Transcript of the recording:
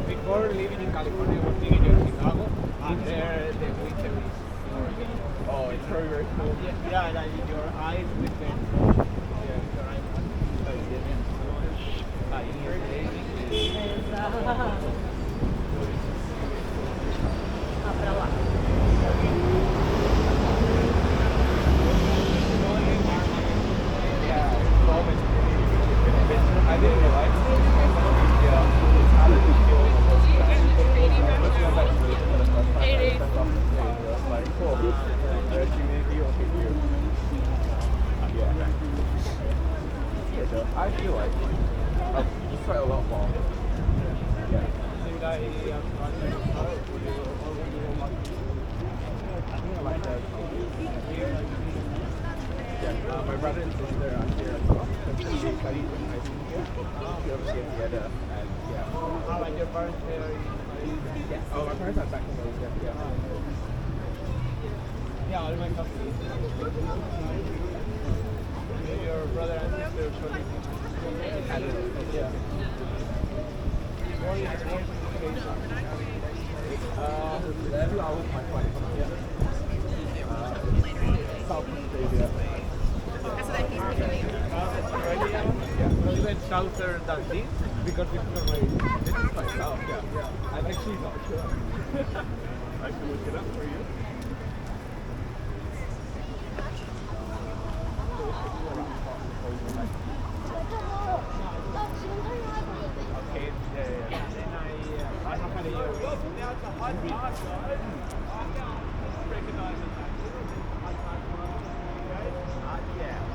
Before living in California, working in Chicago, and there the winter is oh, it's very, very cool. Yeah, like your eyes with the your eyes. I didn't realize. I feel like you sweat a lot more. Yeah. I think I like that. Yeah. My brother and sister are here as well. They studied in high school here. We always get together and yeah. How like your parents there? Yeah. Oh, my parents are back in Malaysia. Yeah. Yeah, all my cousins. Your brother and sister showed me. Yeah. Every hour is my flight from here. Southeast Asia. Yeah. Even southern than this because it's already. This is my south. Yeah. I'm actually not sure. I can look it up for you. Okay, yeah. I have had a year. Recognize it. Yeah.